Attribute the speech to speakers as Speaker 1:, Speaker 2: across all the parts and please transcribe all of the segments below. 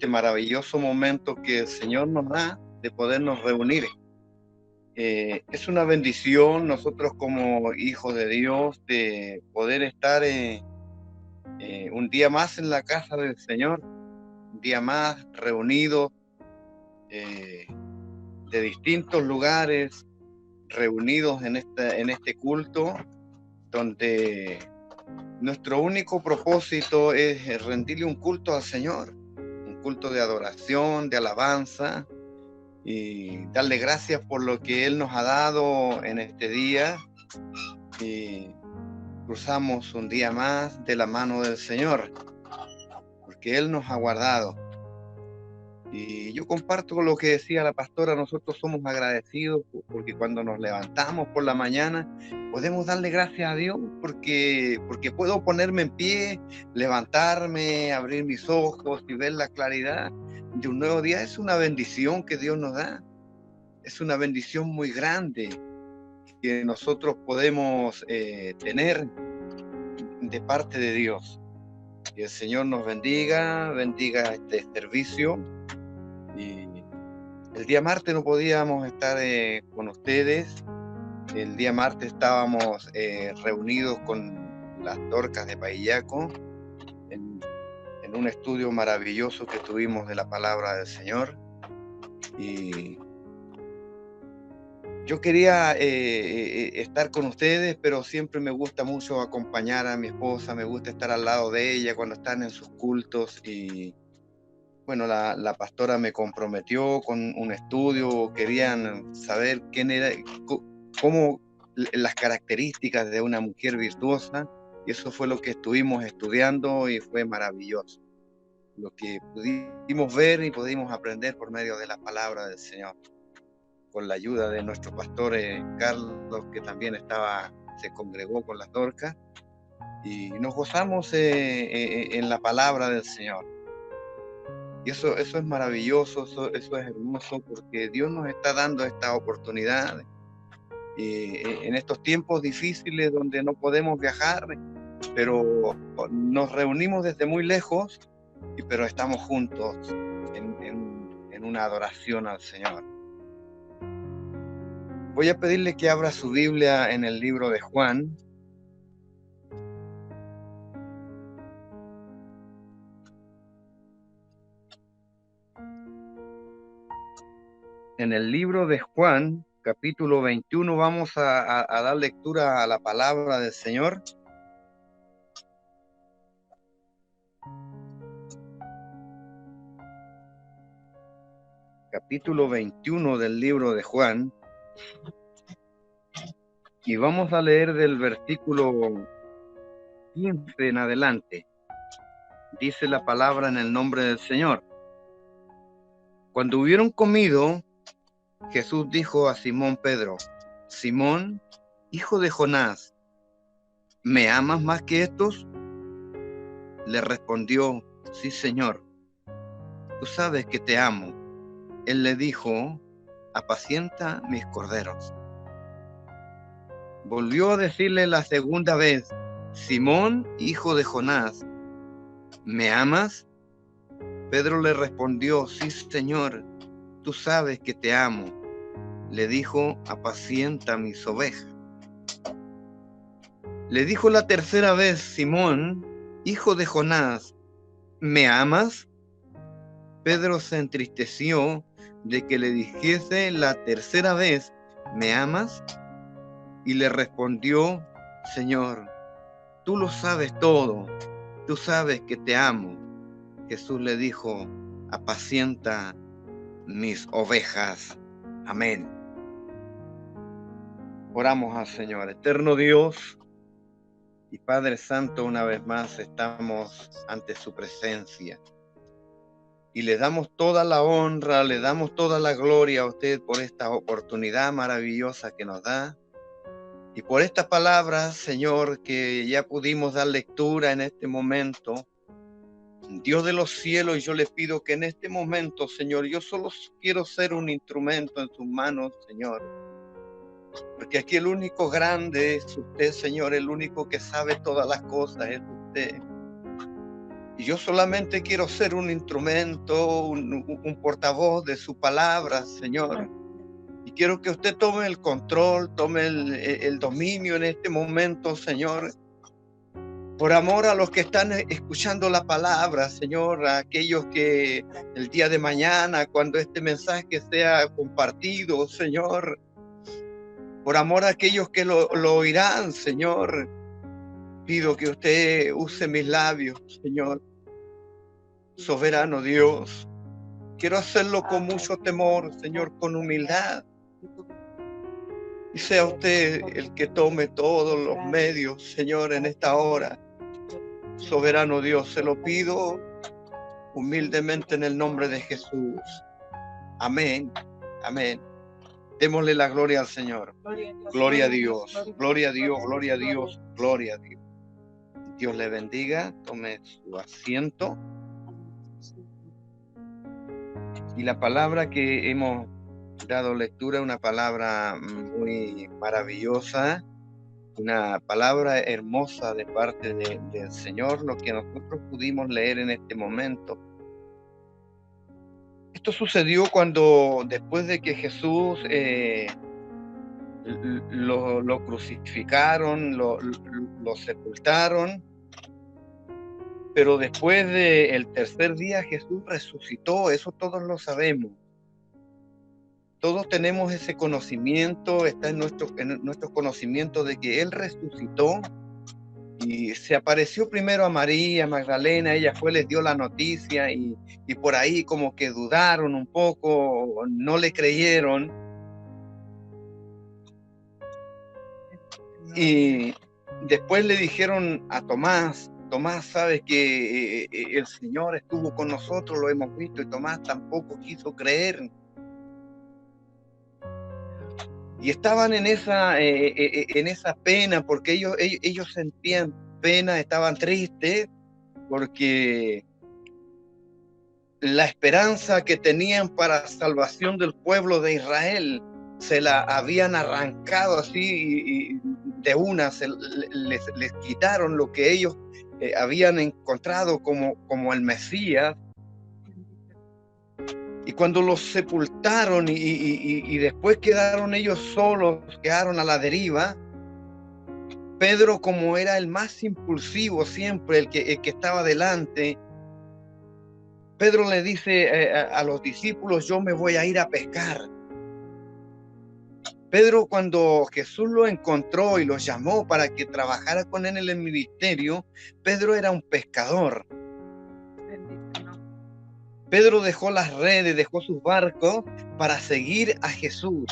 Speaker 1: este maravilloso momento que el Señor nos da de podernos reunir. Es una bendición nosotros como hijos de Dios de poder estar un día más en la casa del Señor, un día más reunidos de distintos lugares, reunidos en este culto, donde nuestro único propósito es rendirle un culto al Señor, un culto de adoración, de alabanza, y darle gracias por lo que Él nos ha dado en este día. Y cruzamos un día más de la mano del Señor, porque Él nos ha guardado. Y yo comparto lo que decía la pastora, nosotros somos agradecidos porque cuando nos levantamos por la mañana podemos darle gracias a Dios porque puedo ponerme en pie, levantarme, abrir mis ojos y ver la claridad de un nuevo día. Es una bendición que Dios nos da, es una bendición muy grande que nosotros podemos tener de parte de Dios. Que el Señor nos bendiga este servicio. Y el día martes no podíamos estar con ustedes. El día martes estábamos reunidos con las Dorcas de Pahillaco en un estudio maravilloso que tuvimos de la palabra del Señor. Y yo quería estar con ustedes, pero siempre me gusta mucho acompañar a mi esposa, me gusta estar al lado de ella cuando están en sus cultos. Y bueno, la pastora me comprometió con un estudio, querían saber quién era, cómo las características de una mujer virtuosa, y eso fue lo que estuvimos estudiando y fue maravilloso. Lo que pudimos ver y pudimos aprender por medio de la palabra del Señor, con la ayuda de nuestro pastor Carlos, que también se congregó con las Dorcas, y nos gozamos en la palabra del Señor. Y eso es maravilloso, eso es hermoso, porque Dios nos está dando esta oportunidad en estos tiempos difíciles donde no podemos viajar, pero nos reunimos desde muy lejos, pero estamos juntos en una adoración al Señor. Voy a pedirle que abra su Biblia en el libro de Juan. En el libro de Juan, capítulo 21, vamos a dar lectura a la palabra del Señor. Capítulo 21 del libro de Juan. Y vamos a leer del versículo 15 en adelante. Dice la palabra en el nombre del Señor. Cuando hubieron comido, Jesús dijo a Simón Pedro: Simón, hijo de Jonás, ¿me amas más que estos? Le respondió: sí, Señor, tú sabes que te amo. Él le dijo: apacienta mis corderos. Volvió a decirle la segunda vez: Simón, hijo de Jonás, ¿me amas? Pedro le respondió: sí, Señor, tú sabes que te amo. Le dijo: apacienta mis ovejas. Le dijo la tercera vez: Simón, hijo de Jonás, ¿me amas? Pedro se entristeció de que le dijese la tercera vez: ¿me amas? Y le respondió: Señor, tú lo sabes todo, tú sabes que te amo. Jesús le dijo: apacienta mis ovejas. Amén. Oramos al Señor. Eterno Dios y Padre Santo, una vez más estamos ante su presencia y le damos toda la honra, le damos toda la gloria a usted por esta oportunidad maravillosa que nos da y por estas palabras, Señor, que ya pudimos dar lectura en este momento. Dios de los cielos, yo le pido que en este momento, Señor, yo solo quiero ser un instrumento en sus manos, Señor, porque aquí el único grande es usted, Señor, el único que sabe todas las cosas es usted. Y yo solamente quiero ser un instrumento, un portavoz de su palabra, Señor. Y quiero que usted tome el control, tome el dominio en este momento, Señor. Por amor a los que están escuchando la palabra, Señor, a aquellos que el día de mañana, cuando este mensaje sea compartido, Señor, por amor a aquellos que lo oirán, Señor, pido que usted use mis labios, Señor. Soberano Dios, quiero hacerlo con mucho temor, Señor, con humildad. Y sea usted el que tome todos los medios, Señor, en esta hora. Soberano Dios, se lo pido humildemente en el nombre de Jesús. Amén. Amén. Démosle la gloria al Señor. Gloria a Dios. Gloria a Dios. Gloria a Dios. Gloria a Dios. Dios le bendiga. Tome su asiento. Y la palabra que hemos dado lectura es una palabra muy maravillosa, una palabra hermosa de parte del Señor, lo que nosotros pudimos leer en este momento. Esto sucedió cuando, después de que Jesús lo crucificaron, lo sepultaron, pero después del tercer día Jesús resucitó, eso todos lo sabemos. Todos tenemos ese conocimiento, está en nuestro conocimiento de que Él resucitó y se apareció primero a María Magdalena, ella fue, les dio la noticia y por ahí como que dudaron un poco, no le creyeron. Y después le dijeron a Tomás, sabes que el Señor estuvo con nosotros, lo hemos visto, y Tomás tampoco quiso creer. Y estaban en esa pena, porque ellos sentían pena, estaban tristes, porque la esperanza que tenían para salvación del pueblo de Israel se la habían arrancado así y de una, les quitaron lo que ellos habían encontrado como el Mesías. Y cuando los sepultaron y después quedaron ellos solos, quedaron a la deriva, Pedro, como era el más impulsivo siempre, el que estaba delante, Pedro le dice a los discípulos, yo me voy a ir a pescar. Pedro, cuando Jesús lo encontró y lo llamó para que trabajara con él en el ministerio, Pedro era un pescador. Pedro dejó las redes, dejó sus barcos para seguir a Jesús.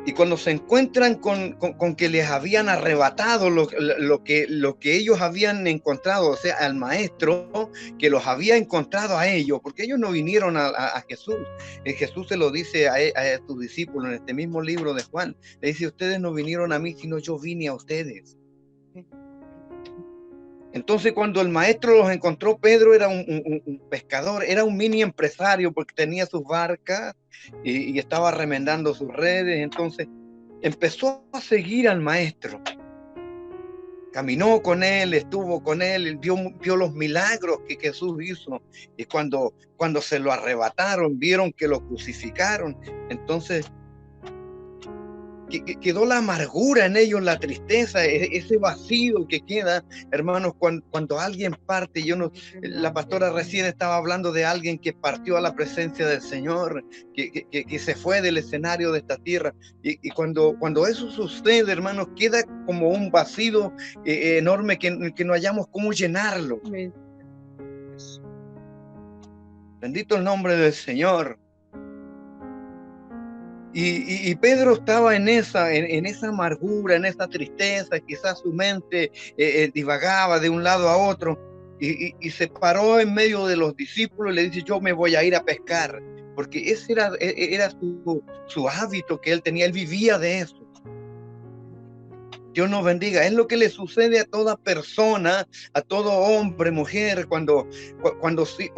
Speaker 1: Y cuando se encuentran con que les habían arrebatado lo que ellos habían encontrado, o sea, al maestro que los había encontrado a ellos, porque ellos no vinieron a Jesús. Jesús se lo dice a sus discípulos en este mismo libro de Juan. Le dice, ustedes no vinieron a mí, sino yo vine a ustedes. Entonces, cuando el maestro los encontró, Pedro era un pescador, era un mini empresario porque tenía sus barcas y estaba remendando sus redes. Entonces, empezó a seguir al maestro. Caminó con él, estuvo con él, vio los milagros que Jesús hizo. Y cuando se lo arrebataron, vieron que lo crucificaron. Entonces, quedó la amargura en ellos, la tristeza, ese vacío que queda, hermanos, cuando alguien parte. La pastora recién estaba hablando de alguien que partió a la presencia del Señor, que se fue del escenario de esta tierra, y cuando eso sucede, hermanos, queda como un vacío enorme que no hallamos cómo llenarlo. Bendito el nombre del Señor. Y Pedro estaba en esa amargura, en esa tristeza, quizás su mente divagaba de un lado a otro, y se paró en medio de los discípulos y le dice, yo me voy a ir a pescar, porque ese era su hábito que él tenía, él vivía de eso. Dios nos bendiga. Es lo que le sucede a toda persona, a todo hombre, mujer, cuando se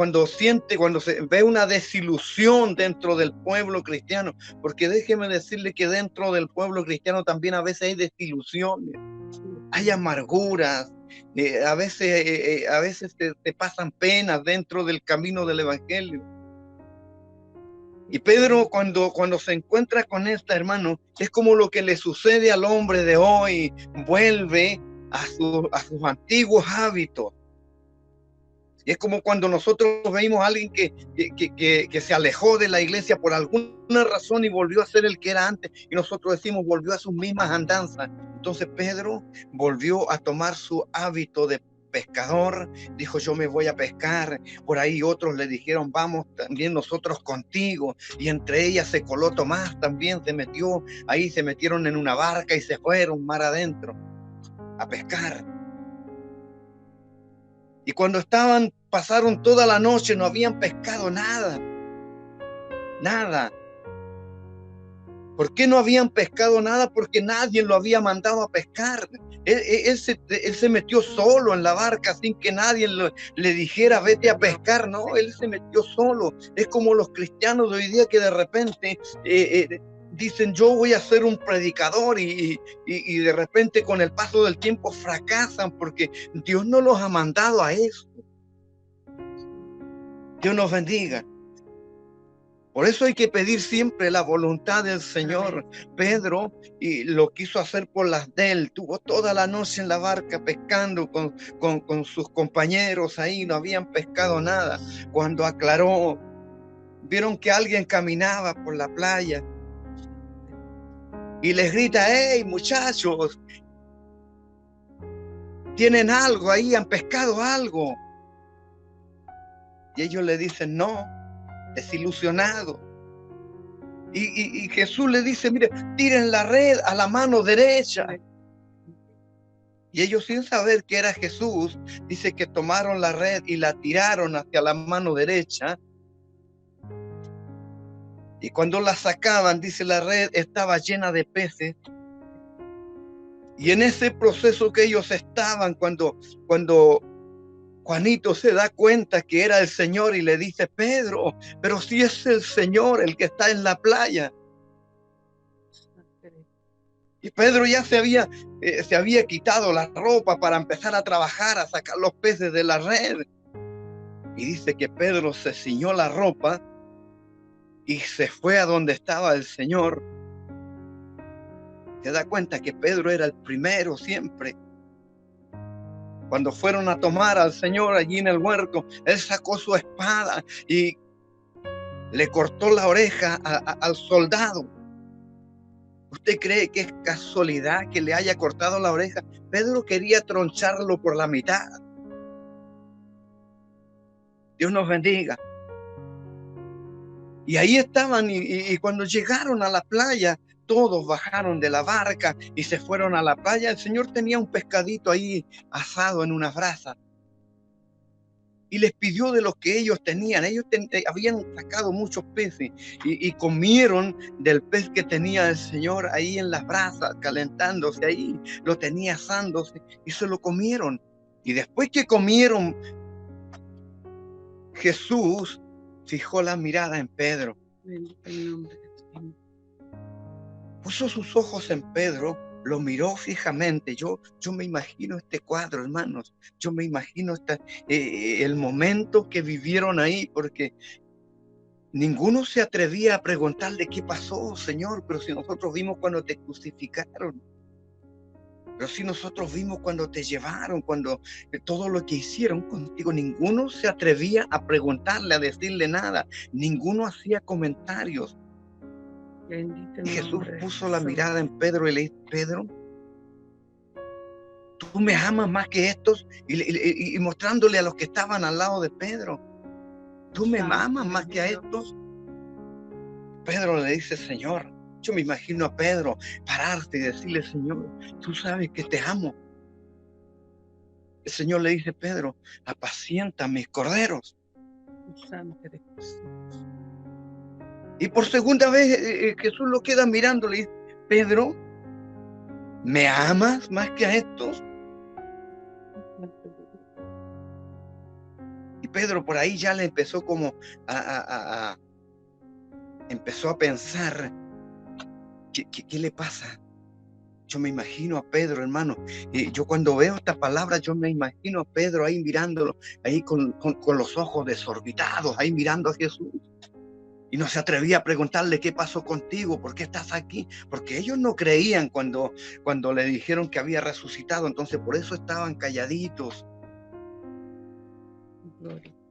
Speaker 1: ve una desilusión dentro del pueblo cristiano, porque déjeme decirle que dentro del pueblo cristiano también a veces hay desilusiones, hay amarguras, A veces te pasan penas dentro del camino del Evangelio. Y Pedro, cuando se encuentra con esta, hermano, es como lo que le sucede al hombre de hoy. Vuelve a sus antiguos hábitos. Y es como cuando nosotros veíamos a alguien que se alejó de la iglesia por alguna razón y volvió a ser el que era antes. Y nosotros decimos, volvió a sus mismas andanzas. Entonces Pedro volvió a tomar su hábito de pescador. Dijo, yo me voy a pescar. Por ahí otros le dijeron, vamos también nosotros contigo. Y entre ellas se coló Tomás, también se metió. Ahí se metieron en una barca y se fueron mar adentro a pescar. Y cuando pasaron toda la noche, no habían pescado nada. Nada. ¿Por qué no habían pescado nada? Porque nadie lo había mandado a pescar. Él se metió solo en la barca sin que nadie le dijera vete a pescar. No, él se metió solo. Es como los cristianos de hoy día que de repente dicen yo voy a ser un predicador y de repente con el paso del tiempo fracasan porque Dios no los ha mandado a eso. Dios nos bendiga. Por eso hay que pedir siempre la voluntad del Señor. Pedro y lo quiso hacer por las de él. Tuvo toda la noche en la barca pescando con sus compañeros ahí. No habían pescado nada. Cuando aclaró, vieron que alguien caminaba por la playa y les grita, hey muchachos, ¿tienen algo ahí? ¿Han pescado algo? Y ellos le dicen, no, desilusionado. Y Jesús le dice, mire, tiren la red a la mano derecha. Y ellos sin saber que era Jesús, dice que tomaron la red y la tiraron hacia la mano derecha. Y cuando la sacaban, dice la red estaba llena de peces. Y en ese proceso que ellos estaban, cuando Juanito se da cuenta que era el Señor y le dice, Pedro, pero si es el Señor el que está en la playa. Y Pedro ya se había quitado la ropa para empezar a trabajar, a sacar los peces de la red. Y dice que Pedro se ciñó la ropa y se fue a donde estaba el Señor. Se da cuenta que Pedro era el primero siempre. Cuando fueron a tomar al Señor allí en el huerto, él sacó su espada y le cortó la oreja al soldado. ¿Usted cree que es casualidad que le haya cortado la oreja? Pedro quería troncharlo por la mitad. Dios nos bendiga. Y ahí estaban y cuando llegaron a la playa, todos bajaron de la barca y se fueron a la playa. El Señor tenía un pescadito ahí asado en una brasa. Y les pidió de los que ellos tenían. Ellos habían sacado muchos peces y comieron del pez que tenía el Señor ahí en las brasas, calentándose ahí. Lo tenía asándose y se lo comieron. Y después que comieron, Jesús fijó la mirada en Pedro. Puso sus ojos en Pedro, lo miró fijamente. Yo me imagino este cuadro, hermanos. Yo me imagino el momento que vivieron ahí, porque ninguno se atrevía a preguntarle qué pasó, Señor, pero si nosotros vimos cuando te crucificaron. Pero si nosotros vimos cuando te llevaron, cuando todo lo que hicieron contigo, ninguno se atrevía a preguntarle, a decirle nada. Ninguno hacía comentarios. Y Jesús puso la mirada en Pedro y le dijo, Pedro, tú me amas más que estos. Y mostrándole a los que estaban al lado de Pedro, tú me amas más que a estos. Pedro le dice, Señor, yo me imagino a Pedro pararse y decirle, Señor, tú sabes que te amo. El Señor le dice, Pedro, apacienta mis corderos. Y por segunda vez Jesús lo queda mirando, le dice, Pedro, ¿me amas más que a estos? Y Pedro por ahí ya le empezó como empezó a pensar, ¿qué le pasa? Yo me imagino a Pedro, hermano, y yo cuando veo esta palabra, yo me imagino a Pedro ahí mirándolo, ahí con los ojos desorbitados, ahí mirando a Jesús. Y no se atrevía a preguntarle qué pasó contigo, por qué estás aquí, porque ellos no creían cuando le dijeron que había resucitado, entonces por eso estaban calladitos.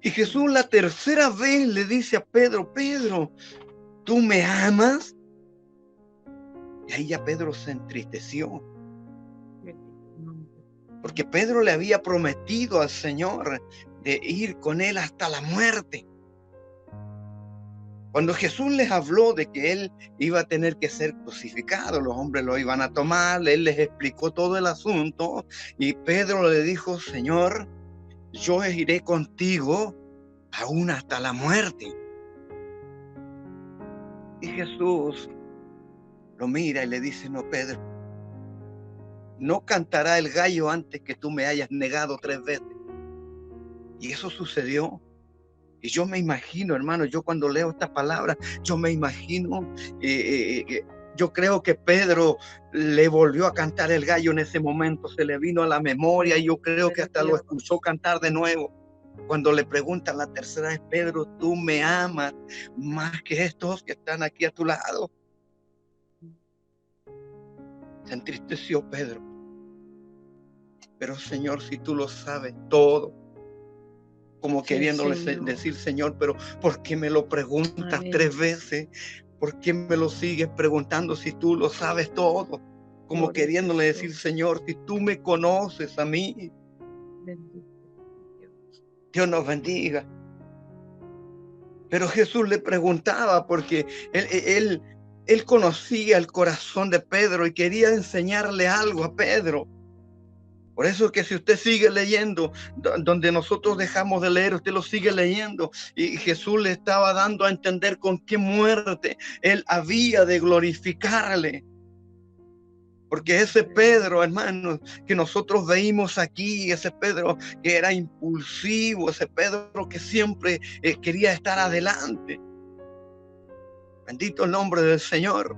Speaker 1: Y Jesús la tercera vez le dice a Pedro, Pedro, ¿tú me amas? Y ahí ya Pedro se entristeció, porque Pedro le había prometido al Señor de ir con él hasta la muerte. Cuando Jesús les habló de que él iba a tener que ser crucificado, los hombres lo iban a tomar, él les explicó todo el asunto y Pedro le dijo, Señor, yo iré contigo aún hasta la muerte. Y Jesús lo mira y le dice, no, Pedro, no cantará el gallo antes que tú me hayas negado 3 veces. Y eso sucedió. Y yo me imagino, hermano, yo cuando leo esta palabra, yo me imagino, yo creo que Pedro le volvió a cantar el gallo en ese momento, se le vino a la memoria y yo creo que hasta lo escuchó cantar de nuevo. Cuando le preguntan la tercera vez, Pedro, ¿tú me amas más que estos que están aquí a tu lado? Se entristeció Pedro. Pero Señor, si tú lo sabes todo, como sí, queriéndole decir, Señor, pero ¿por qué me lo preguntas 3 veces? ¿Por qué me lo sigues preguntando si tú lo sabes todo? Como queriéndole decir, Señor, si tú me conoces a mí. Dios nos bendiga. Pero Jesús le preguntaba porque él conocía el corazón de Pedro y quería enseñarle algo a Pedro. Por eso que si usted sigue leyendo, donde nosotros dejamos de leer, usted lo sigue leyendo. Y Jesús le estaba dando a entender con qué muerte él había de glorificarle. Porque ese Pedro, hermanos, que nosotros veíamos aquí, ese Pedro que era impulsivo, ese Pedro que siempre quería estar adelante. Bendito el nombre del Señor.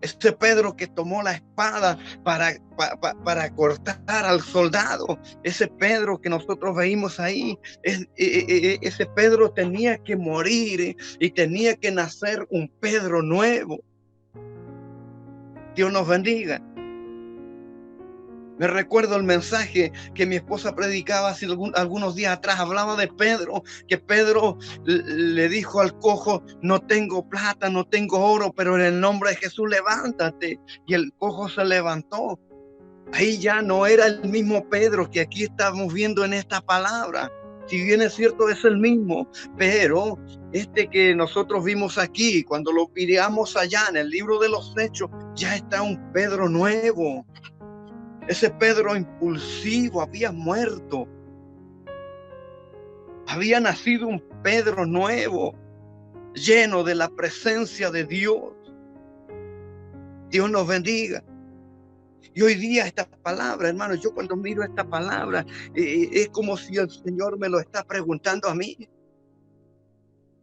Speaker 1: Ese Pedro que tomó la espada para cortar al soldado, ese Pedro que nosotros veíamos ahí, ese Pedro tenía que morir y tenía que nacer un Pedro nuevo. Dios nos bendiga. Me recuerdo el mensaje que mi esposa predicaba hace algunos días atrás, hablaba de Pedro, que Pedro le dijo al cojo, no tengo plata, no tengo oro, pero en el nombre de Jesús levántate. Y el cojo se levantó. Ahí ya no era el mismo Pedro que aquí estamos viendo en esta palabra. Si bien es cierto, es el mismo, pero este que nosotros vimos aquí, cuando lo miramos allá en el libro de los Hechos, ya está un Pedro nuevo. Ese Pedro impulsivo había muerto. Había nacido un Pedro nuevo, lleno de la presencia de Dios. Dios nos bendiga. Y hoy día esta palabra, hermano, yo cuando miro esta palabra, es como si el Señor me lo está preguntando a mí.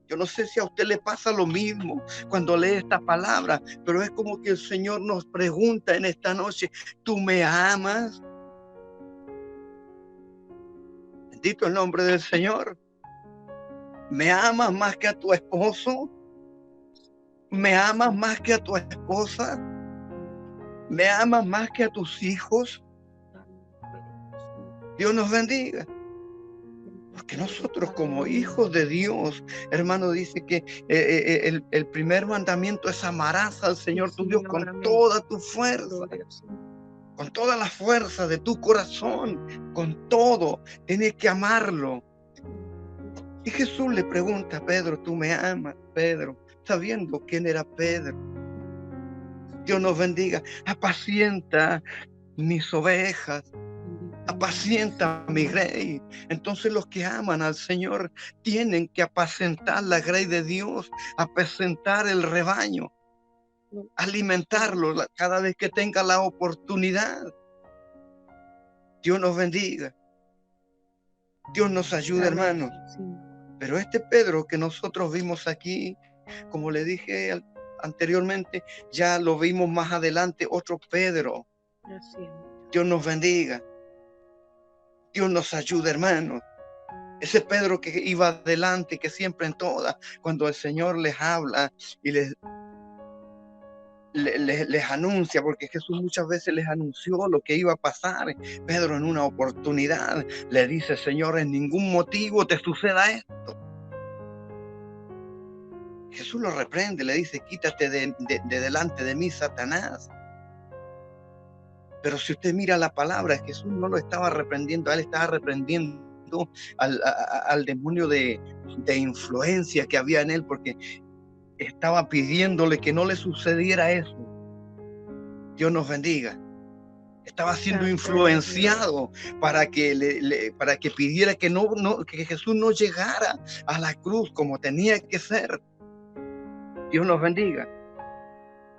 Speaker 1: Yo no sé si a usted le pasa lo mismo cuando lee esta palabra, pero es como que el Señor nos pregunta en esta noche, ¿tú me amas? Bendito el nombre del Señor. ¿Me amas más que a tu esposo? ¿Me amas más que a tu esposa? ¿Me amas más que a tus hijos? Dios nos bendiga. Porque nosotros como hijos de Dios, hermano, dice que el primer mandamiento es amarás al Señor tu Dios con toda tu fuerza. Con toda la fuerza de tu corazón, con todo, tienes que amarlo. Y Jesús le pregunta a Pedro, ¿tú me amas, Pedro? Sabiendo quién era Pedro. Dios nos bendiga. Apacienta mis ovejas. Apacienta a mi grey. Entonces los que aman al Señor tienen que apacentar la grey de Dios, apacentar el rebaño, alimentarlo cada vez que tenga la oportunidad. Dios nos bendiga. Dios nos ayude, hermanos. Pero este Pedro que nosotros vimos aquí, como le dije anteriormente, ya lo vimos más adelante, otro Pedro.
Speaker 2: Así es.
Speaker 1: Dios nos bendiga. Dios nos ayude, hermanos. Ese Pedro que iba adelante, que siempre en todas, cuando el Señor les habla y les anuncia, porque Jesús muchas veces les anunció lo que iba a pasar. Pedro en una oportunidad le dice: Señor, en ningún motivo te suceda esto. Jesús lo reprende, le dice: quítate de delante de mí, Satanás. Pero si usted mira la palabra, Jesús no lo estaba reprendiendo, él estaba reprendiendo al demonio de influencia que había en él, porque estaba pidiéndole que no le sucediera eso. Dios nos bendiga. Estaba siendo influenciado para que para que pidiera que que Jesús no llegara a la cruz como tenía que ser. Dios nos bendiga.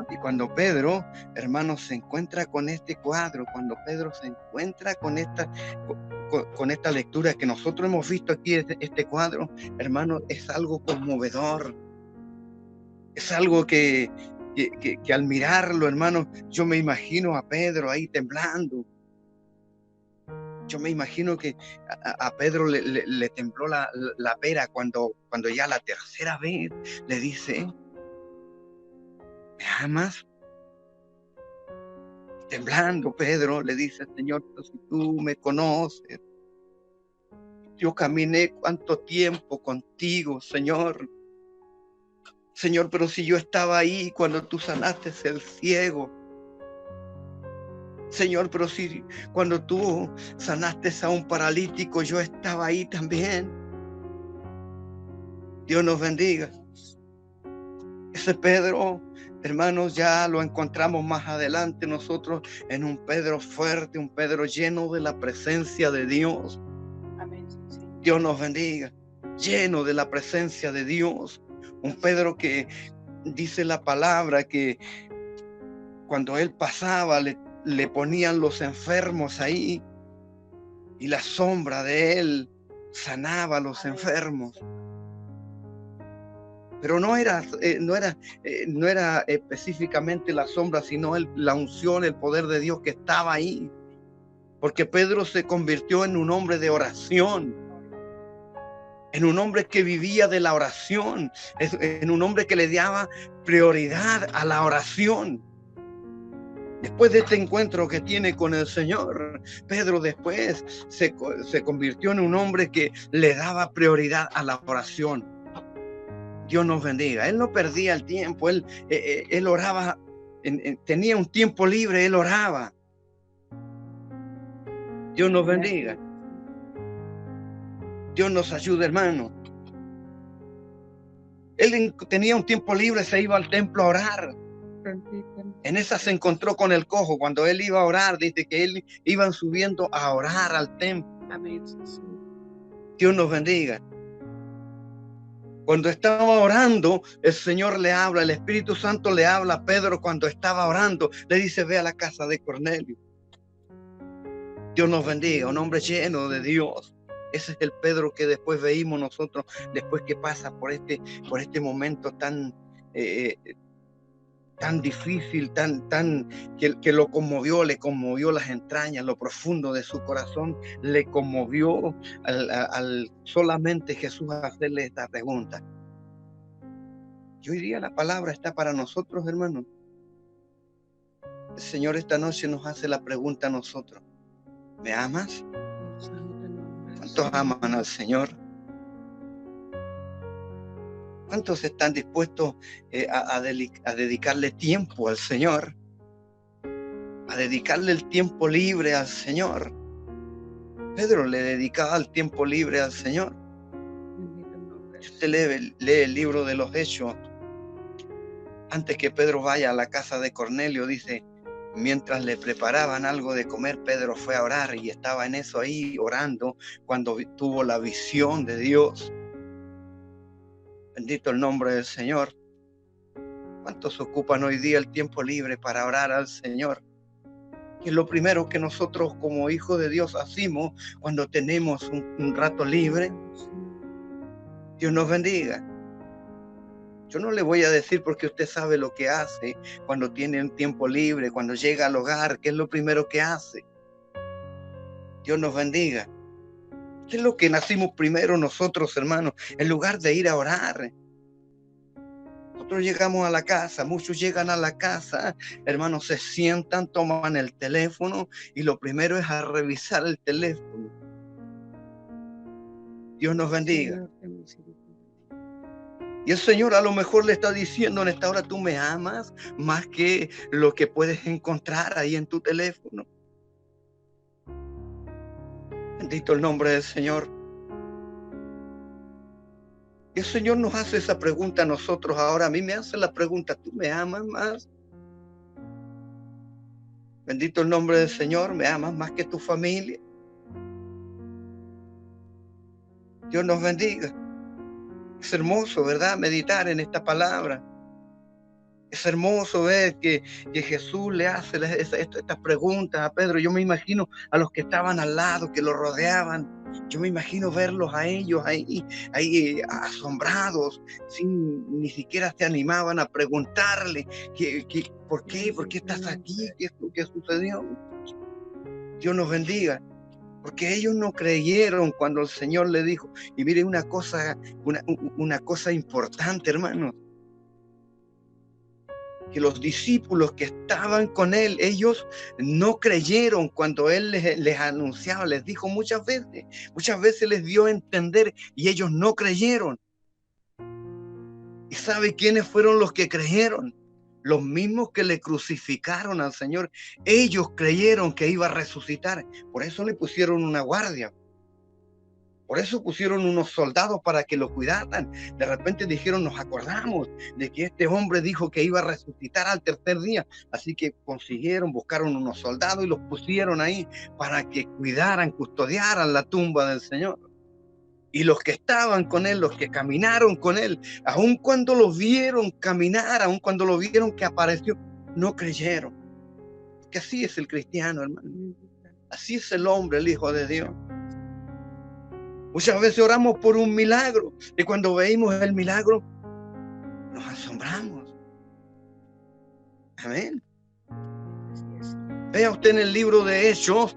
Speaker 1: Y cuando Pedro, hermanos, se encuentra con este cuadro, cuando Pedro se encuentra con esta lectura que nosotros hemos visto aquí, este cuadro, hermanos, es algo conmovedor. Es algo que al mirarlo, hermanos, yo me imagino a Pedro ahí temblando. Yo me imagino que a Pedro le tembló la pera cuando ya la tercera vez le dice: ¿me amas? Temblando, Pedro le dice: Señor, si tú me conoces, yo caminé cuánto tiempo contigo, Señor. Señor, pero si yo estaba ahí cuando tú sanaste el ciego. Señor, pero si cuando tú sanaste a un paralítico, yo estaba ahí también. Dios nos bendiga. Ese Pedro, hermanos, ya lo encontramos más adelante nosotros en un Pedro fuerte, un Pedro lleno de la presencia de Dios.
Speaker 2: Amén.
Speaker 1: Dios nos bendiga. Lleno de la presencia de Dios. Un Pedro que dice la palabra que cuando él pasaba le ponían los enfermos ahí y la sombra de él sanaba a los enfermos. Pero no era específicamente la sombra, sino la unción, el poder de Dios que estaba ahí. Porque Pedro se convirtió en un hombre de oración, en un hombre que vivía de la oración, en un hombre que le daba prioridad a la oración. Después de este encuentro que tiene con el Señor, Pedro después se convirtió en un hombre que le daba prioridad a la oración. Dios nos bendiga. Él no perdía el tiempo, él oraba, tenía un tiempo libre, él oraba. Dios nos bendiga. Dios nos ayude, hermano. Él tenía un tiempo libre, se iba al templo a orar. En esa se encontró con el cojo. Cuando él iba a orar, dice que él iban subiendo a orar al templo.
Speaker 2: Amén.
Speaker 1: Dios nos bendiga. Cuando estaba orando, el Señor le habla, el Espíritu Santo le habla a Pedro cuando estaba orando. Le dice: ve a la casa de Cornelio. Dios nos bendiga, un hombre lleno de Dios. Ese es el Pedro que después veímos nosotros, después que pasa por este momento tan difícil, que lo conmovió, le conmovió las entrañas, lo profundo de su corazón, le conmovió al solamente Jesús hacerle esta pregunta. Y hoy día la palabra está para nosotros, hermanos. El Señor esta noche nos hace la pregunta a nosotros: ¿me amas? ¿Cuántos aman al Señor? ¿Cuántos están dispuestos a dedicarle tiempo al Señor? A dedicarle el tiempo libre al Señor. Pedro le dedicaba el tiempo libre al Señor. Si usted lee el libro de los Hechos, antes que Pedro vaya a la casa de Cornelio, dice: mientras le preparaban algo de comer, Pedro fue a orar, y estaba en eso ahí orando cuando tuvo la visión de Dios. Bendito el nombre del Señor. ¿Cuántos ocupan hoy día el tiempo libre para orar al Señor? Que es lo primero que nosotros como hijos de Dios hacemos cuando tenemos un rato libre. Dios nos bendiga. Yo no le voy a decir porque usted sabe lo que hace cuando tiene un tiempo libre, cuando llega al hogar, qué es lo primero que hace. Dios nos bendiga. ¿Qué es lo que nacimos primero nosotros, hermanos? En lugar de ir a orar. Nosotros llegamos a la casa, muchos llegan a la casa, hermanos, se sientan, toman el teléfono y lo primero es a revisar el teléfono. Dios nos bendiga. Y el Señor a lo mejor le está diciendo en esta hora, tú me amas más que lo que puedes encontrar ahí en tu teléfono. Bendito el nombre del Señor. Y el Señor nos hace esa pregunta a nosotros ahora. A mí me hace la pregunta, ¿tú me amas más? Bendito el nombre del Señor, ¿me amas más que tu familia? Dios nos bendiga. Es hermoso, ¿verdad? Meditar en esta palabra. Es hermoso ver que Jesús le hace estas preguntas a Pedro. Yo me imagino a los que estaban al lado, que lo rodeaban. Yo me imagino verlos a ellos ahí asombrados, sin ni siquiera se animaban a preguntarle ¿por qué? ¿Por qué estás aquí? ¿Qué sucedió? Dios nos bendiga. Porque ellos no creyeron cuando el Señor le dijo. Y miren una cosa importante, hermanos. Que los discípulos que estaban con él, ellos no creyeron cuando él les anunciaba, les dijo muchas veces les dio a entender y ellos no creyeron. ¿Y sabe quiénes fueron los que creyeron? Los mismos que le crucificaron al Señor. Ellos creyeron que iba a resucitar. Por eso le pusieron una guardia. Por eso pusieron unos soldados para que lo cuidaran. De repente dijeron, nos acordamos de que este hombre dijo que iba a resucitar al tercer día. Así que buscaron unos soldados y los pusieron ahí para que cuidaran, custodiaran la tumba del Señor. Y los que estaban con él, los que caminaron con él, aun cuando lo vieron caminar, aun cuando lo vieron que apareció, no creyeron. Que así es el cristiano, hermano. Así es el hombre, el Hijo de Dios. Muchas veces oramos por un milagro y cuando veímos el milagro nos asombramos. Amén. Vea usted en el libro de Hechos,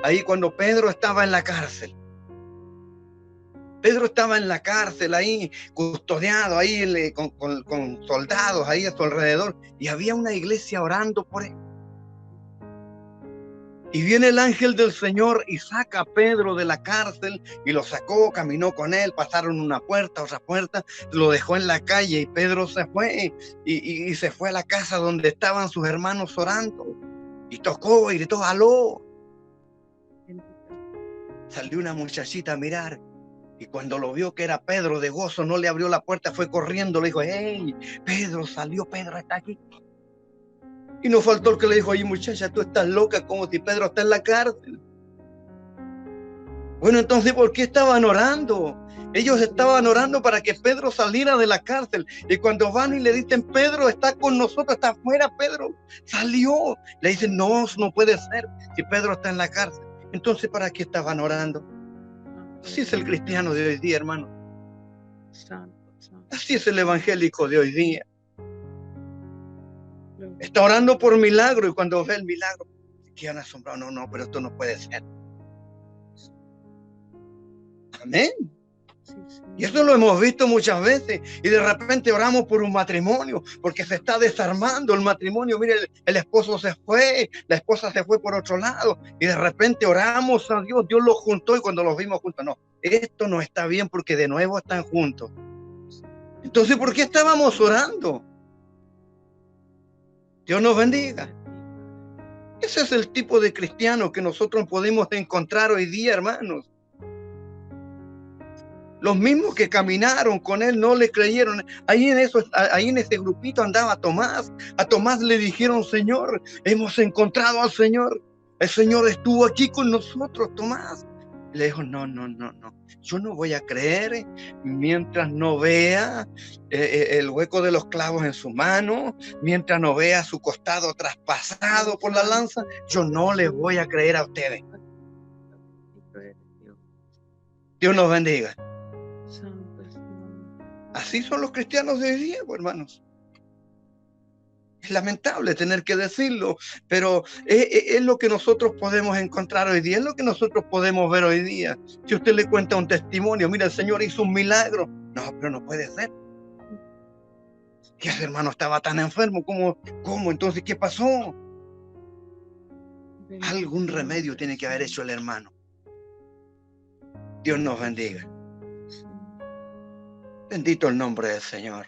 Speaker 1: ahí cuando Pedro estaba en la cárcel. Pedro estaba en la cárcel ahí, custodiado ahí con soldados ahí a su alrededor y había una iglesia orando por él. Y viene el ángel del Señor y saca a Pedro de la cárcel y lo sacó, caminó con él, pasaron una puerta, otra puerta, lo dejó en la calle y Pedro se fue y se fue a la casa donde estaban sus hermanos orando y tocó y gritó, ¡aló! Salió una muchachita a mirar y cuando lo vio que era Pedro de gozo, no le abrió la puerta, fue corriendo, le dijo, ¡hey! Pedro salió, Pedro está aquí. Y no faltó el que le dijo, oye muchacha, tú estás loca, como si Pedro está en la cárcel. Bueno, entonces, ¿por qué estaban orando? Ellos estaban orando para que Pedro saliera de la cárcel. Y cuando van y le dicen, Pedro está con nosotros, está afuera, Pedro salió. Le dicen, no puede ser, si Pedro está en la cárcel. Entonces, ¿para qué estaban orando? Así es el cristiano de hoy día, hermano. Así es el evangélico de hoy día. Está orando por milagro y cuando ve el milagro, quedan asombrados. No, pero esto no puede ser. Amén. Y eso lo hemos visto muchas veces. Y de repente oramos por un matrimonio porque se está desarmando el matrimonio. Mire, el esposo se fue, la esposa se fue por otro lado. Y de repente oramos a Dios, Dios los juntó y cuando los vimos juntos, no, esto no está bien porque de nuevo están juntos. Entonces, ¿por qué estábamos orando? Dios nos bendiga. Ese es el tipo de cristiano que nosotros podemos encontrar hoy día, hermanos. Los mismos que caminaron con él no le creyeron. Ahí en ese grupito andaba Tomás. A Tomás le dijeron, Señor, hemos encontrado al Señor. El Señor estuvo aquí con nosotros, Tomás. Le dijo, no. Yo no voy a creer mientras no vea el hueco de los clavos en su mano, mientras no vea su costado traspasado por la lanza. Yo no les voy a creer a ustedes. Dios nos bendiga. Así son los cristianos de hoy día, pues, hermanos. Es lamentable tener que decirlo, pero es lo que nosotros podemos encontrar hoy día, es lo que nosotros podemos ver hoy día. Si usted le cuenta un testimonio, mira, el Señor hizo un milagro. No, pero no puede ser. Que ese hermano estaba tan enfermo, ¿cómo? Entonces, ¿qué pasó? Algún remedio tiene que haber hecho el hermano. Dios nos bendiga. Bendito el nombre del Señor.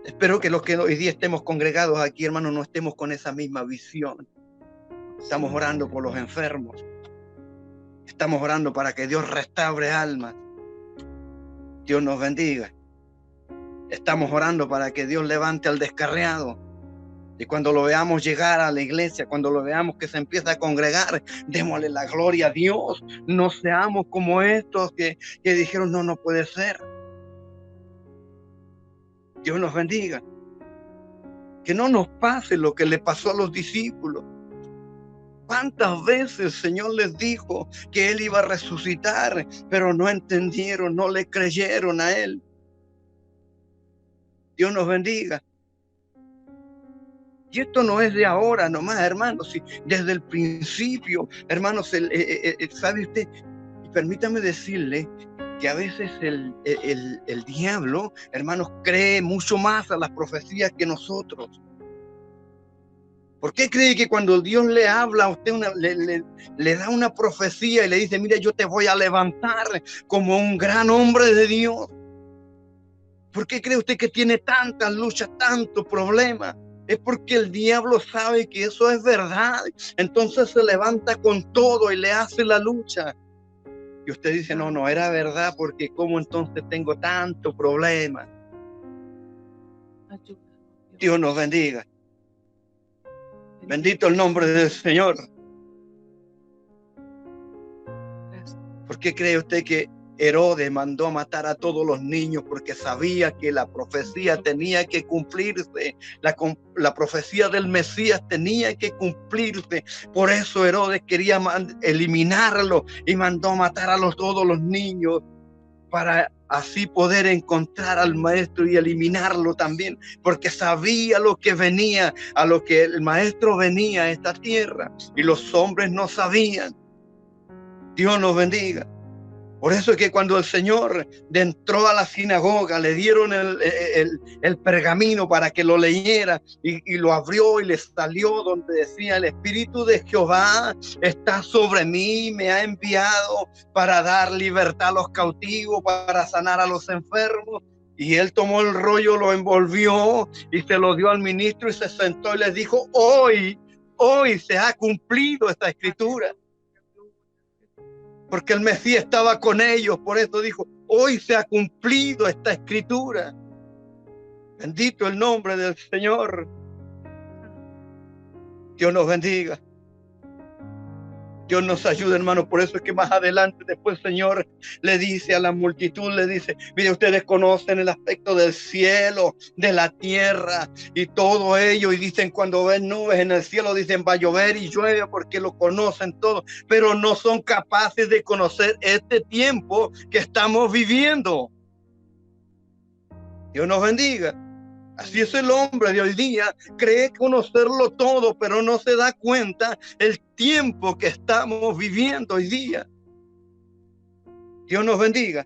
Speaker 1: Espero que los que hoy día estemos congregados aquí, hermanos, no estemos con esa misma visión. Estamos orando por los enfermos. Estamos orando para que Dios restaure almas. Dios nos bendiga. Estamos orando para que Dios levante al descarriado. Y cuando lo veamos llegar a la iglesia, cuando lo veamos que se empieza a congregar, démosle la gloria a Dios. No seamos como estos que dijeron, no puede ser. Dios nos bendiga. Que no nos pase lo que le pasó a los discípulos. ¿Cuántas veces el Señor les dijo que Él iba a resucitar, pero no entendieron, no le creyeron a Él? Dios nos bendiga. Y esto no es de ahora nomás, hermanos, si desde el principio, hermanos, ¿sabe usted? Y permítame decirle que a veces el diablo, hermanos, cree mucho más a las profecías que nosotros. ¿Por qué cree que cuando Dios le habla a usted, le da una profecía y le dice, mira, yo te voy a levantar como un gran hombre de Dios? ¿Por qué cree usted que tiene tantas luchas, tantos problemas? Es porque el diablo sabe que eso es verdad. Entonces se levanta con todo y le hace la lucha. Y usted dice, no era verdad, porque ¿cómo entonces tengo tanto problema? Dios nos bendiga. Bendito el nombre del Señor. ¿Por qué cree usted que Herodes mandó a matar a todos los niños? Porque sabía que la profecía tenía que cumplirse. La profecía del Mesías tenía que cumplirse. Por eso Herodes quería eliminarlo y mandó a matar a todos los niños, para así poder encontrar al maestro y eliminarlo también, porque sabía lo que venía, a lo que el maestro venía a esta tierra, y los hombres no sabían. Dios nos bendiga. Por eso es que cuando el Señor entró a la sinagoga, le dieron el pergamino para que lo leyera, y lo abrió y le salió donde decía, el Espíritu de Jehová está sobre mí, me ha enviado para dar libertad a los cautivos, para sanar a los enfermos. Y él tomó el rollo, lo envolvió y se lo dio al ministro y se sentó y les dijo, hoy se ha cumplido esta escritura. Porque el Mesías estaba con ellos, por eso dijo, hoy se ha cumplido esta escritura. Bendito el nombre del Señor. Dios nos bendiga. Dios nos ayude, hermano. Por eso es que más adelante después el Señor le dice a la multitud, le dice, mire, ustedes conocen el aspecto del cielo, de la tierra y todo ello, y dicen, cuando ven nubes en el cielo, dicen, va a llover y llueve, porque lo conocen todo, pero no son capaces de conocer este tiempo que estamos viviendo. Dios nos bendiga. Así es el hombre de hoy día, cree conocerlo todo, pero no se da cuenta el tiempo que estamos viviendo hoy día. Dios nos bendiga.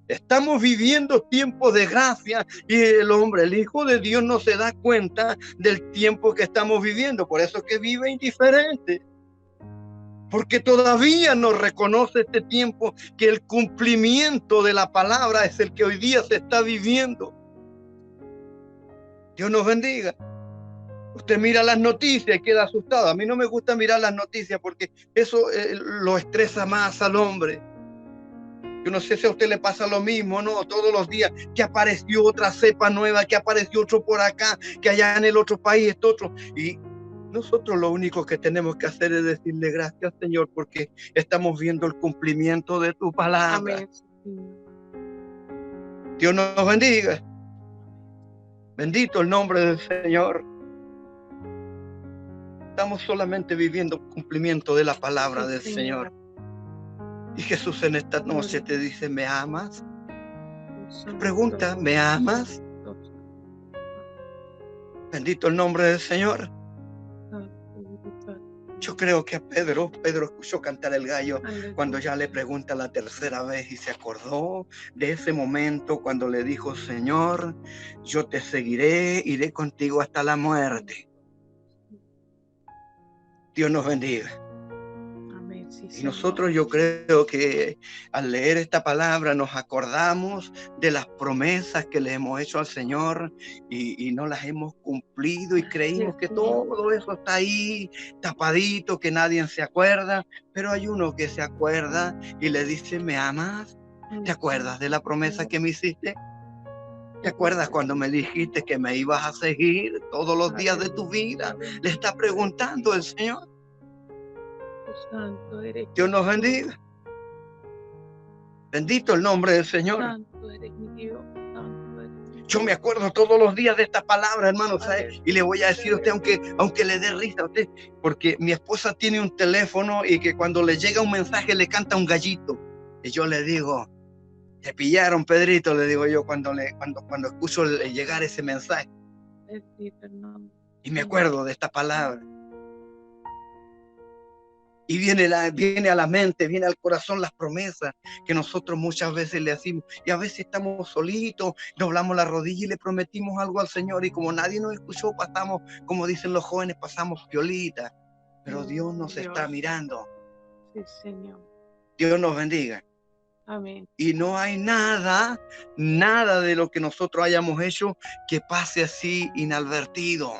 Speaker 1: Estamos viviendo tiempos de gracia, y el hombre, el Hijo de Dios, no se da cuenta del tiempo que estamos viviendo. Por eso es que vive indiferente, porque todavía no reconoce este tiempo, que el cumplimiento de la palabra es el que hoy día se está viviendo. Dios nos bendiga. Usted mira las noticias y queda asustado. A mí no me gusta mirar las noticias, porque eso lo estresa más al hombre. Yo no sé si a usted le pasa lo mismo, ¿no? Todos los días que apareció otra cepa nueva, que apareció otro por acá, que allá en el otro país, esto otro. Y nosotros lo único que tenemos que hacer es decirle gracias, Señor, porque estamos viendo el cumplimiento de tu palabra. Amén. Dios nos bendiga. Bendito el nombre del Señor. Estamos solamente viviendo cumplimiento de la palabra del Señor. Y Jesús en esta noche te dice, ¿me amas? Te pregunta, ¿me amas? Bendito el nombre del Señor. Yo creo que a Pedro escuchó cantar el gallo cuando ya le pregunta la tercera vez y se acordó de ese momento cuando le dijo, Señor, yo te seguiré, iré contigo hasta la muerte. Dios nos bendiga. Y nosotros yo creo que al leer esta palabra nos acordamos de las promesas que le hemos hecho al Señor y no las hemos cumplido y creímos que todo eso está ahí tapadito, que nadie se acuerda, pero hay uno que se acuerda y le dice, ¿me amas? ¿Te acuerdas de la promesa que me hiciste? ¿Te acuerdas cuando me dijiste que me ibas a seguir todos los días de tu vida? Le está preguntando el Señor. Dios nos bendiga. Bendito el nombre del Señor. Yo me acuerdo todos los días de esta palabra, hermano, ¿sabes? Y le voy a decir a usted, aunque le dé risa a usted, porque mi esposa tiene un teléfono y que cuando le llega un mensaje le canta un gallito. Y yo le digo, te pillaron, Pedrito, le digo yo cuando escucho llegar ese mensaje. Y me acuerdo de esta palabra. Y viene a la mente, viene al corazón las promesas que nosotros muchas veces le hacemos. Y a veces estamos solitos, doblamos la rodilla y le prometimos algo al Señor. Y como nadie nos escuchó, pasamos, como dicen los jóvenes, pasamos piolita. Pero Dios nos está mirando.
Speaker 2: Sí, Señor.
Speaker 1: Dios nos bendiga.
Speaker 2: Amén.
Speaker 1: Y no hay nada de lo que nosotros hayamos hecho que pase así inadvertido.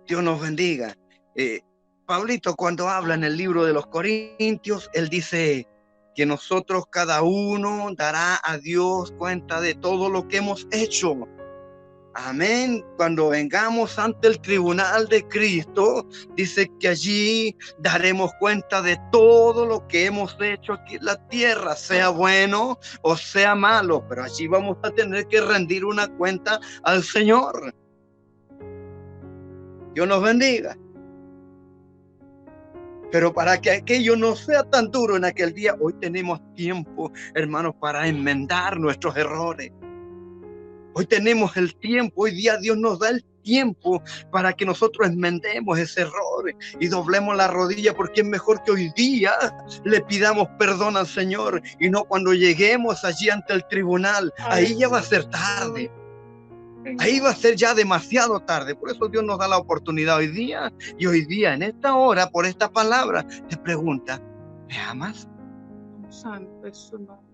Speaker 1: Dios nos bendiga. Pablito, cuando habla en el libro de los Corintios, él dice que nosotros cada uno dará a Dios cuenta de todo lo que hemos hecho. Amén. Cuando vengamos ante el tribunal de Cristo, dice que allí daremos cuenta de todo lo que hemos hecho aquí en la tierra, sea bueno o sea malo, pero allí vamos a tener que rendir una cuenta al Señor. Dios nos bendiga. Pero para que aquello no sea tan duro en aquel día, hoy tenemos tiempo, hermanos, para enmendar nuestros errores. Hoy tenemos el tiempo, hoy día Dios nos da el tiempo para que nosotros enmendemos ese error y doblemos la rodilla, porque es mejor que hoy día le pidamos perdón al Señor y no cuando lleguemos allí ante el tribunal. Ahí ya va a ser tarde. Ahí va a ser ya demasiado tarde. Por eso Dios nos da la oportunidad hoy día. Y hoy día, en esta hora, por esta palabra, te pregunta, ¿me amas?
Speaker 2: Santo es su nombre.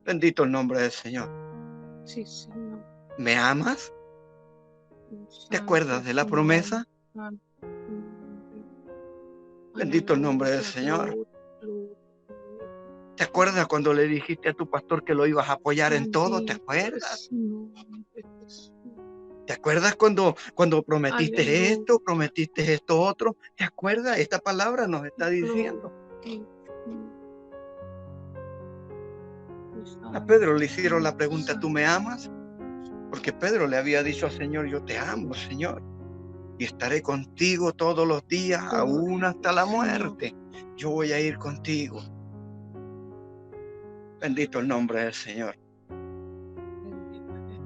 Speaker 1: Bendito el nombre del Señor.
Speaker 2: Sí, Señor.
Speaker 1: ¿Me amas? ¿Te acuerdas de la promesa? Bendito el nombre del Señor. ¿Te acuerdas cuando le dijiste a tu pastor que lo ibas a apoyar en todo? ¿Te acuerdas? ¿Te acuerdas cuando prometiste esto, prometiste esto otro? ¿Te acuerdas? Esta palabra nos está diciendo. A Pedro le hicieron la pregunta, ¿tú me amas? Porque Pedro le había dicho al Señor, yo te amo, Señor, y estaré contigo todos los días, aún hasta la muerte. Yo voy a ir contigo. Bendito el nombre del Señor.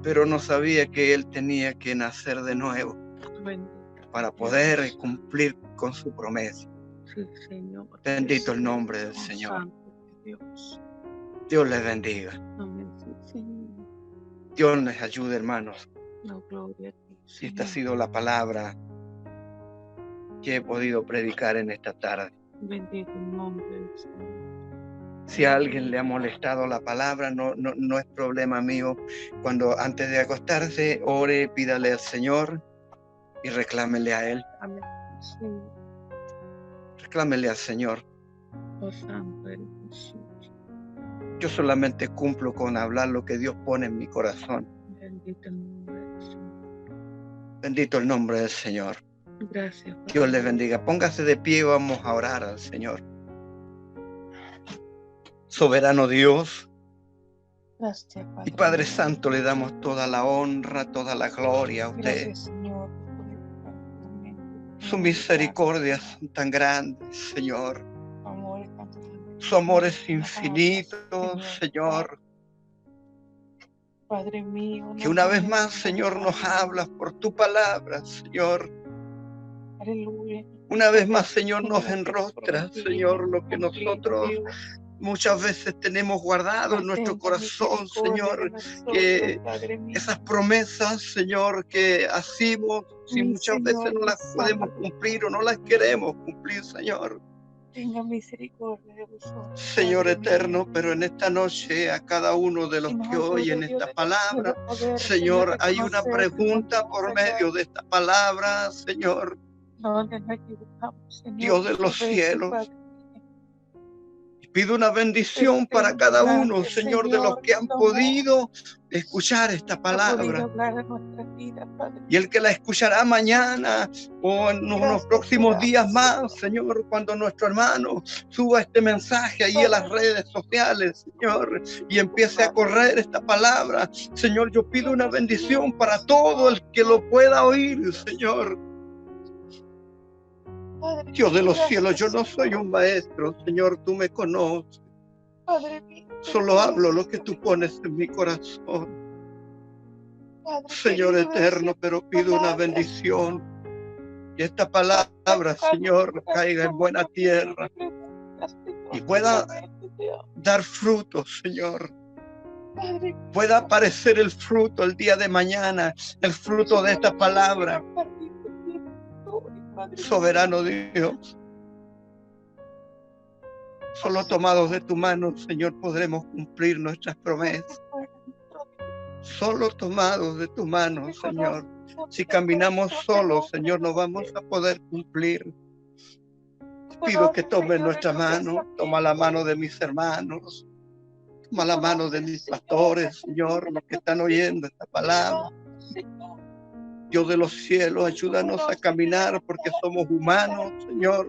Speaker 1: Pero no sabía que él tenía que nacer de nuevo para poder cumplir con su promesa. Bendito el nombre del Señor. Dios les bendiga. Dios les ayude, hermanos. Si esta ha sido la palabra que he podido predicar en esta tarde.
Speaker 2: Bendito el nombre del Señor.
Speaker 1: Si a alguien le ha molestado la palabra, no es problema mío. Cuando antes de acostarse, ore, pídale al Señor y reclámele a Él.
Speaker 2: Amén. Sí.
Speaker 1: Reclámele al Señor.
Speaker 2: Oh, santo eres Jesús.
Speaker 1: Yo solamente cumplo con hablar lo que Dios pone en mi corazón.
Speaker 2: Bendito el nombre del Señor.
Speaker 1: Bendito el nombre del Señor.
Speaker 2: Gracias. Padre.
Speaker 1: Dios les bendiga. Póngase de pie y vamos a orar al Señor. Soberano Dios.
Speaker 2: Gracias, Padre.
Speaker 1: Y Padre Santo, le damos toda la honra, toda la gloria a usted.
Speaker 2: Gracias, Señor.
Speaker 1: Su misericordia son tan grandes, Señor.
Speaker 2: Amor es tan grande.
Speaker 1: Su amor es
Speaker 2: Nos amas,
Speaker 1: infinito, Señor.
Speaker 2: Padre mío,
Speaker 1: Que
Speaker 2: nos
Speaker 1: una vez más,
Speaker 2: amas,
Speaker 1: Señor, nos
Speaker 2: Padre.
Speaker 1: hablas por tu palabra, Señor.
Speaker 2: Aleluya.
Speaker 1: Una vez más,
Speaker 2: Sabemos,
Speaker 1: Señor, nos
Speaker 2: Señor, que tú
Speaker 1: enrostras,
Speaker 2: prometiste
Speaker 1: Señor, lo que
Speaker 2: cumplirlo,
Speaker 1: nosotros
Speaker 2: Dios.
Speaker 1: muchas veces tenemos guardado en
Speaker 2: Mas
Speaker 1: nuestro
Speaker 2: tenga
Speaker 1: corazón,
Speaker 2: misericordia de
Speaker 1: Señor,
Speaker 2: nosotros,
Speaker 1: que
Speaker 2: Padre mío.
Speaker 1: esas promesas, Señor, que hacemos, si
Speaker 2: Mi
Speaker 1: muchas veces
Speaker 2: Señor,
Speaker 1: no
Speaker 2: mi
Speaker 1: las podemos
Speaker 2: Salvador,
Speaker 1: cumplir o no las queremos cumplir, Señor.
Speaker 2: tenga misericordia de vosotros,
Speaker 1: Señor
Speaker 2: Padre mío.
Speaker 1: eterno, pero en esta noche a cada uno de los
Speaker 2: Y nos
Speaker 1: que
Speaker 2: ayude,
Speaker 1: oyen
Speaker 2: Dios
Speaker 1: esta
Speaker 2: de los cielos,
Speaker 1: palabra,
Speaker 2: poder, Señor,
Speaker 1: Señor, hay una
Speaker 2: reconocer que no
Speaker 1: pregunta
Speaker 2: podemos
Speaker 1: por
Speaker 2: fallar,
Speaker 1: medio de esta palabra, Señor,
Speaker 2: donde nos equivocamos, Señor,
Speaker 1: Dios de los
Speaker 2: muchas veces,
Speaker 1: cielos.
Speaker 2: Padre mío.
Speaker 1: Pido una
Speaker 2: Pero
Speaker 1: bendición para
Speaker 2: ten
Speaker 1: cada uno,
Speaker 2: delante,
Speaker 1: Señor, de los
Speaker 2: Señor,
Speaker 1: que han
Speaker 2: donde
Speaker 1: podido escuchar esta
Speaker 2: ha podido
Speaker 1: palabra.
Speaker 2: hablar a nuestras vidas, Padre.
Speaker 1: Y el que la escuchará mañana o en unos
Speaker 2: Gracias
Speaker 1: próximos
Speaker 2: te
Speaker 1: días
Speaker 2: damos,
Speaker 1: más,
Speaker 2: Señor.
Speaker 1: Señor, cuando nuestro hermano suba este mensaje ahí a las redes sociales, Señor, y empiece a correr esta palabra, Señor, yo pido una bendición para todo el que lo pueda oír, Señor.
Speaker 2: Padre,
Speaker 1: Dios de los
Speaker 2: gracias,
Speaker 1: cielos, yo no soy
Speaker 2: Señor.
Speaker 1: un maestro, Señor, tú me conoces.
Speaker 2: Padre mío,
Speaker 1: Solo hablo lo que tú pones en mi corazón.
Speaker 2: Padre
Speaker 1: Señor
Speaker 2: querido,
Speaker 1: eterno, pero pido una bendición. Que esta palabra, Señor, caiga en buena tierra y pueda dar frutos, Señor. Pueda aparecer el fruto el día de mañana, el fruto de esta palabra. Soberano Dios, solo tomados de tu mano, Señor, podremos cumplir nuestras promesas. Solo tomados de tu mano, Señor. Si caminamos solos, Señor, no vamos a poder cumplir. Pido que tomes nuestra mano, toma la mano de mis hermanos, toma la mano de mis pastores, Señor, los que están oyendo esta palabra. Dios de los cielos, ayúdanos a caminar porque somos humanos, Señor.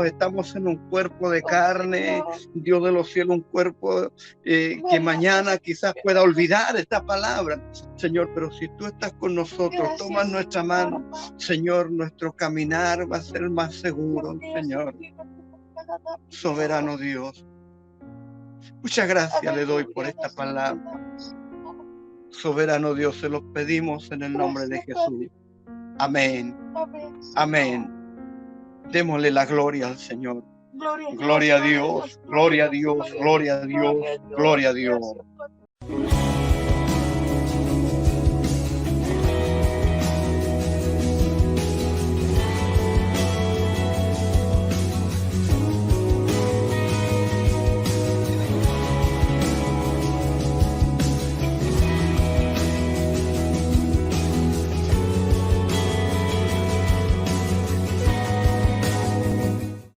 Speaker 1: Estamos en un cuerpo de carne, Dios de los cielos, un cuerpo que mañana quizás pueda olvidar esta palabra, Señor. Pero si tú estás con nosotros, tomas nuestra mano, Señor, nuestro caminar va a ser más seguro, Señor. Soberano Dios. Muchas gracias le doy por esta palabra. Soberano Dios, se los pedimos en el nombre de Jesús. Amén. Amén. Démosle la gloria al Señor. Gloria a Dios, gloria a Dios, gloria a Dios, gloria a Dios.